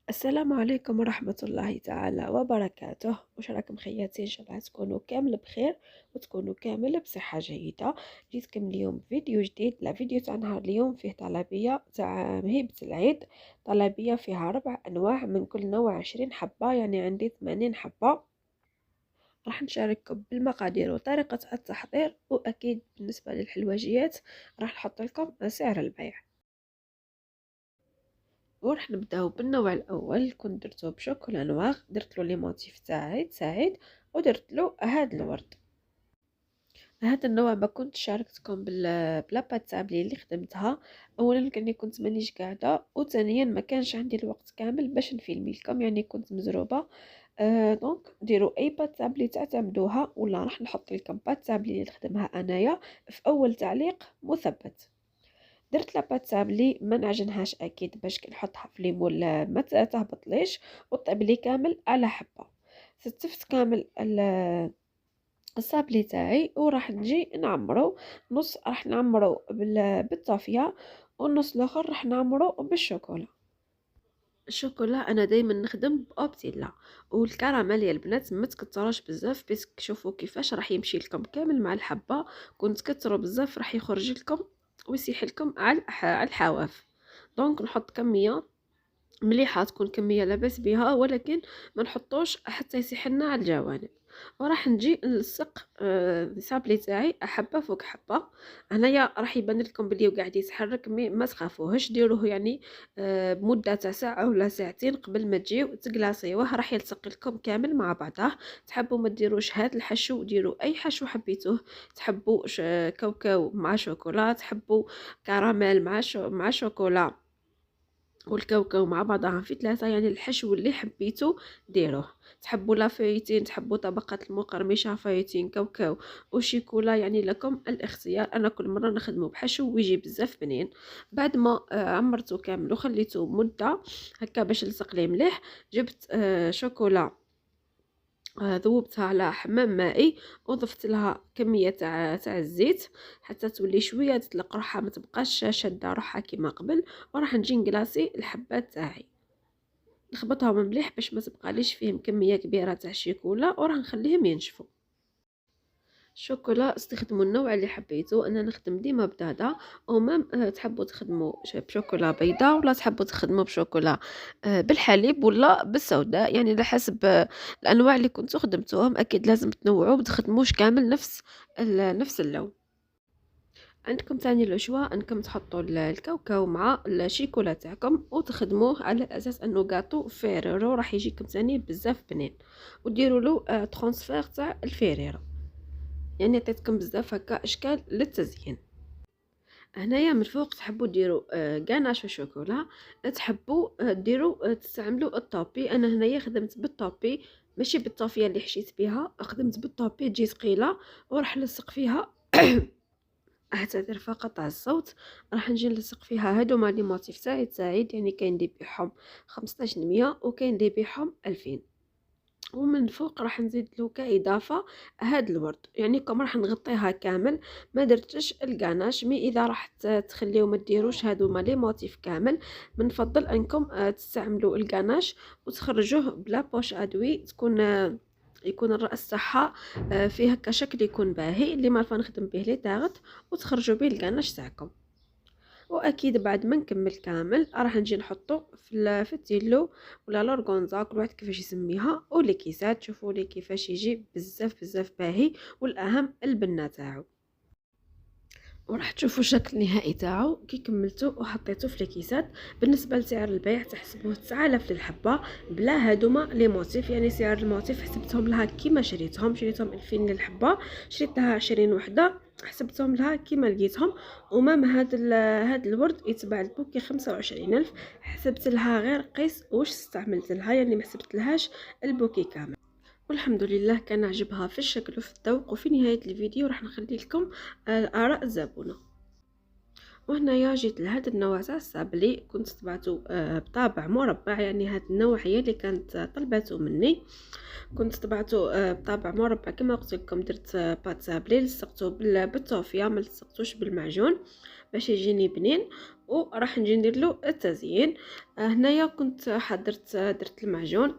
السلام عليكم ورحمة الله تعالى وبركاته. واش راكم خياتي؟ ان شاء الله تكونوا كامل بخير وتكونوا كامل بصحة جيدة. جيتكم اليوم فيديو جديد. لا فيديو تاع نهار اليوم فيه طلبية تاع مهيبة العيد. طلبية فيها 4 أنواع من كل نوع 20 حبة، يعني عندي 80 حبة. راح نشارككم بالمقادير وطريقة التحضير، وأكيد بالنسبة للحلويات راح نحط لكم سعر البيع. وراح نبداو بالنوع الاول. كنت درتو بشوكولا نواغ، درت له لي موتيف تاعي سعيد، ودرت له هاد الورد. هذا النوع ما كنت شاركتكم بلاباط تابلي اللي خدمتها. اولا لاني كنت مانيش قاعده، وثانيا ما كانش عندي الوقت كامل باش نفيلمي لكم، يعني كنت مزروبه. دونك ديروا اي بات تابلي تعتمدوها، ولا راح نحط لكم بات تابلي اللي نخدمها انايا في اول تعليق مثبت. درت لاباط سابلي ما نعجنهاش اكيد باش كي نحطها في ليمون ما تهبط ليش وطيب لي كامل على حبه. ستفت كامل السابلي تاعي، وراح نجي نعمرو. نص راح نعمرو بالطافيه، والنص الاخر راح نعمرو بالشوكولا. الشوكولا انا دايما نخدم باوبتيلا، والكراميل يا البنات ما تكتروش بزاف، بس شوفوا كيفاش راح يمشي لكم كامل مع الحبه. كنت تكتروا بزاف راح يخرج لكم ويسيح لكم على على الحواف. دونك نحط كميه مليحه، تكون كميه لاباس بها، ولكن ما نحطوش حتى يسيح لنا على الجوانب. وراح نجي نلصق السابلي تاعي حبه فوق حبه. هنايا راح يبان لكم بلي قاعد يتحرك، ما تخافوهش، ديروه يعني بمده تاع ساعه ولا ساعتين قبل ما تجيو تقلاصيوه، راح يلصق لكم كامل مع بعضه. تحبوا ما ديروش هذا الحشو، ديروا اي حشو حبيتوه. تحبوا كاوكاو مع شوكولا، تحبوا كراميل مع شوكولا والكاوكاو مع بعضها في 3، يعني الحشو اللي حبيتو ديروه. تحبوا لافايتين، تحبوا طبقة المقرمشة فايتين كاوكاو وشيكولا، يعني لكم الاختيار. انا كل مرة نخدمه بحشو ويجي بزاف بنين. بعد ما عمرته كامل وخليته مدة هكا باش لصق ليه مليح، جبت شوكولا، ذوبتها على حمام مائي، وضفت لها كميه تاع الزيت حتى تولي شويه تطلق روحها، ما تبقاش شاده روحها كيما قبل. وراح نجي نقلاصي الحبات تاعي، نخبطهم مليح باش ما تبقاليش فيهم كميه كبيره تاع الشيكولا، وراح نخليهم ينشفوا. الشوكولا استخدموا النوع اللي حبيتو. انا نخدم ديما بدادا، او مام تحبوا تخدموا بشوكولا بيضاء، ولا تحبوا تخدموا بشوكولا بالحليب ولا بالسوداء، يعني على حسب الانواع اللي كنتو خدمتوهم. اكيد لازم تنوعوا، ما تخدموش كامل نفس اللون. عندكم تاني العشوة انكم تحطوا الكاوكاو مع الشيكولا تاعكم وتخدموه على اساس انه غاتو فيريرو، راح يجيكم تاني بزاف بنين. وديروا له ترانسفير تاع الفيريرو، يعني عطيتكم بزاف هكا اشكال للتزيين. هنايا من الفوق تحبوا ديروا غاناش شوكولا، تحبوا ديروا تستعملوا الطوبي. انا هنايا خدمت بالطوبي، ماشي بالطافيه اللي حشيت بها، خدمت بالطوبي تجي ثقيله، وراح نلصق فيها اعتذر فقط على الصوت. راح نجي نلصق فيها هادو مع لي موتيف تاعي سعيد، يعني كاين اللي يبيعهم 1500 وكاين اللي يبيعهم 2000. ومن الفوق راح نزيد له كإضافة هاد الورد، يعني كم راح نغطيها كامل. ما درتش القناش، مي اذا راح تخليو ما ديروش هادو ما لي موتيف كامل، بنفضل انكم تستعملوا القناش وتخرجوه بلا بوش ادوي، تكون يكون الراس تاعها فيه هكا شكل يكون باهي، اللي ما نخدم به لي تاغت، وتخرجوا به القناش تاعكم. واكيد بعد ما نكمل كامل راح نجي نحطو في التيلو ولا لورغونزا، كل واحد كيفاش يسميها، ولي كيسات شوفوا لي كيفاش يجي بزاف بزاف باهي، والاهم البنه تاعو. وراح تشوفوا الشكل النهائي تاعو كي كملتو وحطيتو في الكيسات. بالنسبه لسعر البيع تحسبوه 9000 للحبه بلا هادوما لي موتيف، يعني سعر الموتيف حسبتهم لها كيما شريتهم 2000 للحبه، شريت لها 20 وحده، حسبتهم لها كيما لقيتهم. ومام هاد الورد يتباع البوكي 25000، حسبت لها غير قيس واش استعملت لها، يعني ما حسبت لهاش البوكي كامل. والحمد لله كان عجبها في الشكل وفي الذوق. وفي نهاية الفيديو راح نخلي لكم آراء الزبونة. وهنايا جيت لهذا النوع تاع الصابلي، كنت طبعته بطابع مربع، يعني هذا النوع هي اللي كانت طلبته مني. كنت طبعته بطابع مربع كما قلت لكم. درت بات صابلي، لصقته بالطوفيه، ما لصقتوش بالمعجون باش يجيني بنين. وراح نجي ندير له التزيين. هنايا كنت حضرت درت المعجون.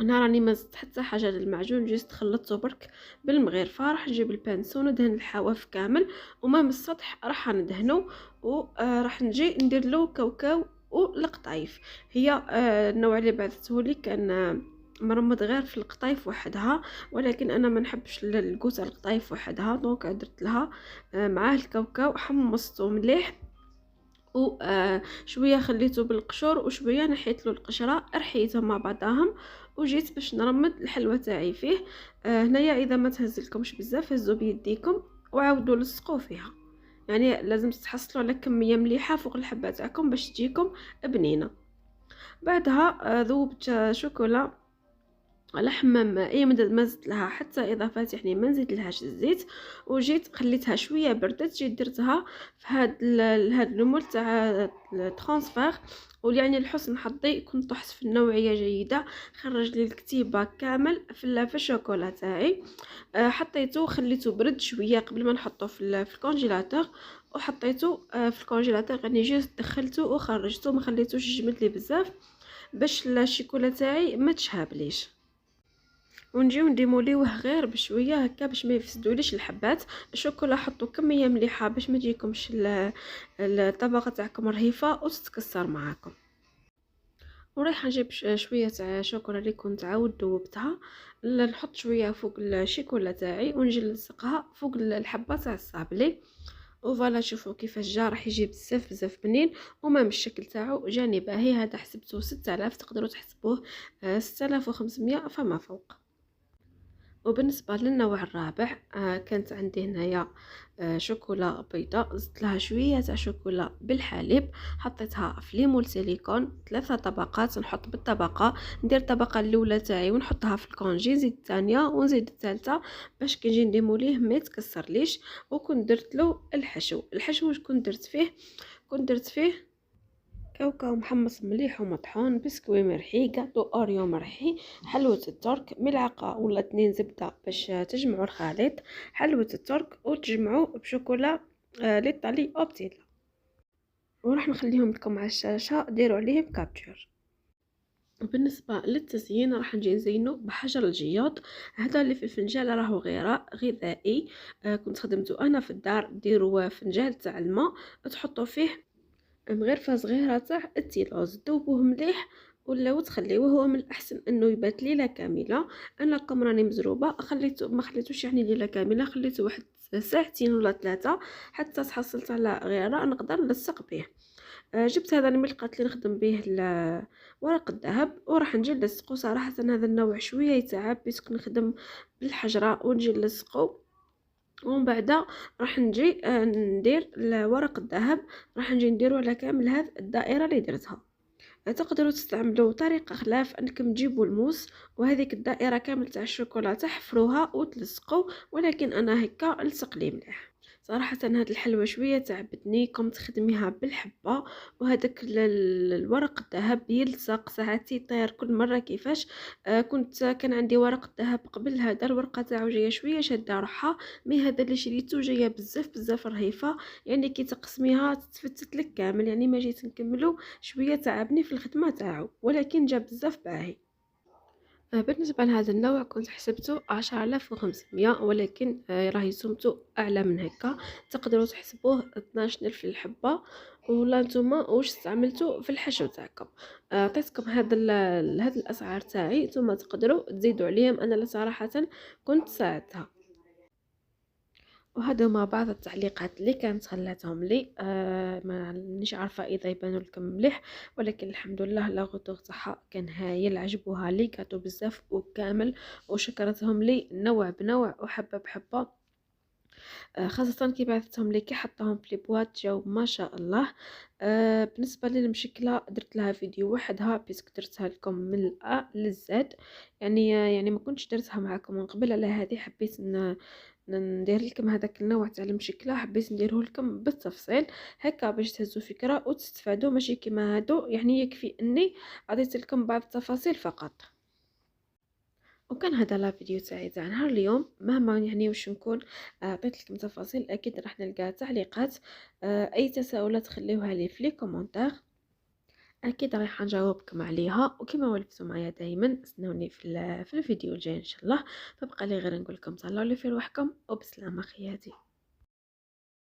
انا راني ما زدت حتى حاجه للمعجون، جيست خلطته برك بالمغرفه. راح نجيب البانسو ندهن الحواف كامل، وما من السطح راح ندهنه. وراح نجي ندير له كاوكاو والقطايف. هي النوع اللي بعثته لي كان مرمض غير في القطايف وحدها، ولكن انا ما نحبش الكوتا القطايف وحدها، دونك درت لها معاه الكاوكاو، حمصته مليح وشويه خليته بالقشور وشويه نحيت له القشره، رحيتهم مع بعضهم وجيت باش نرمد الحلوى تاعي فيه. هنايا اذا ما تهزلكمش بزاف هزوا بيديكم وعاودوا لصقوا فيها، يعني لازم تحصلوا على كميه مليحه فوق الحبه تاعكم باش تجيكم بنينه. بعدها ذوبت شوكولا على حمام مائي، ما زدت لها حتى اضافات، يعني ما نزيد لهاش الزيت. وجيت خليتها شويه بردت، جيت درتها في هاد المول تاع الترانسفير. ويعني لحسن حظي كنت طحت في النوعيه جيده، خرج لي الكتيبه كامل في الشوكولا تاعي. حطيته خليته برد شويه قبل ما نحطه في الكونجيلاتور. وحطيته في الكونجيلاتور، يعني جيت دخلته وخرجته، ما خليتوش يجمد لي بزاف باش الشيكولا تاعي ما تشهبليش. ونجيو نديموليوه غير بشويه هكا باش ما يفسدوليش الحبات. الشوكولا حطوا كميه مليحه باش ما تجيكمش الطبقه تاعكم رهيفه وتتكسر معاكم. ورايحه نجيب شويه تاع شوكولا اللي كنت عاود ذوبتها، نحط شويه فوق الشيكولا تاعي ونجي نلصقها فوق الحبه تاع الصابلي. وفوالا شوفوا كيفاش جا، راح يجي بزاف بزاف بنين. وما الشكل تاعو جاني باهي. هذا حسبته 6000، تقدروا تحسبوه 6500 فما فوق. وبالنسبة للنوع الرابع كانت عندي هنايا شوكولا بيضاء، زدت لها شوية تاع شوكولا بالحليب، حطيتها في ليمون سيليكون 3 طبقات، نحط بالطبقة، ندير الطبقة الاولى تاعي ونحطها في الكونجي، نزيد الثانية ونزيد الثالثة باش كي نجي نديموليه ما يتكسرليش. وكنت درت له الحشو واش كنت درت فيه كاوكاو محمص مليح ومطحون، بسكوي مرحي، قاطو اوريو مرحي، حلوة الترك، ملعقة ولا 2 زبدة باش تجمعوا الخليط، حلوة الترك، وتجمعوا بشوكولا ليطالي اوبتيلا. وراح نخليهم لكم على الشاشة، ديروا عليهم كابتشر. وبالنسبة للتزيين راح نجي نزينه بحجر الجياط. هذا اللي في الفنجان راهو غذائي، كنت خدمته انا في الدار. ديروا فنجان تاع الماء، تحطوا فيه مغرفة صغيرة تاع التيلوز، دوبوه مليح ولا تخليوه. هو من الاحسن انه يبات ليله كامله. انا كم راني مزروبه ما خليتوش يعني ليله كامله، خليته واحد ساعتين ولا 3 حتى تحصلت على غيره نقدر نلصق به. جبت هذا الملقط اللي نخدم به ورق الذهب وراح نجي نلصقه. صراحه هذا النوع شويه يتعب بيسك نخدم بالحجره ونجي نلصقه. ومن بعد راح نجي ندير ورق الذهب، راح نجي نديرو على كامل هذه الدائره اللي درتها. تقدروا تستعملوا طريقه خلاف انكم تجيبوا الموس وهذيك الدائره كامل تاع الشوكولا تحفروها وتلصقوا، ولكن انا هكا لصق لي مليح. صراحه هاد الحلوى شويه تعبتني، كم تخدميها بالحبه وهذاك الورق الذهب يلصق ساعات يطير كل مره. كيفاش كان عندي ورق الذهب قبل، هذا الورقه تاعو جايه شويه شاده روحها، مي هذا اللي شريته جايه بزاف بزاف رهيفه، يعني كي تقسميها تتفتت لك كامل. يعني ما جيت نكملو شويه تعبني في الخدمه تاعو، ولكن جا بزاف باهي. بالنسبة لهذا النوع كنت حسبته 10500، ولكن راهي سمته أعلى من هكا. تقدروا تحسبوه 12 ألف الحبة، ولا نتوما واش استعملتوا في الحشو تاعكم. عطيتكم هاد الأسعار تاعي، نتوما تقدروا تزيدوا عليهم. أنا صراحة كنت ساعدتها. وهذا ما بعض التعليقات اللي كانت خلاتهم لي. ما نيش عارفه اذا يبانوا لكم مليح، ولكن الحمد لله لا غوتور تاعها كان هايل، عجبوها لي كاتو بزاف وكامل، وشكرتهم لي نوع بنوع وحبه بحبه. خاصة كي بعثتهم لي كي حطهم في البواط جاو ما شاء الله. بالنسبة للمشكلة درت لها فيديو وحدها بيسك درتها لكم من الأ للزد، يعني ما كنتش درتها معكم من قبل. على هذه حبيت ندير لكم هذاك النوع تاع المشكله، حبيت نديره لكم بالتفصيل هكا باش تهزوا فكره وتستفادوا، ماشي كيما هادو يعني يكفي اني عطيت لكم بعض التفاصيل فقط. وكان هذا لا فيديو تاعي تاع نهار اليوم، مهما يعني واش نكون عطيت لكم تفاصيل اكيد راح نلقى تعليقات، اي تساؤلات خليوها لي في لي كومونتير، اكيد راح نجاوبكم عليها. وكما ولفتوا معايا دائما استنوني في الفيديو الجاي ان شاء الله. فبقى لي غير نقول لكم تهلاو لي في روحكم وبسلامه خياتي.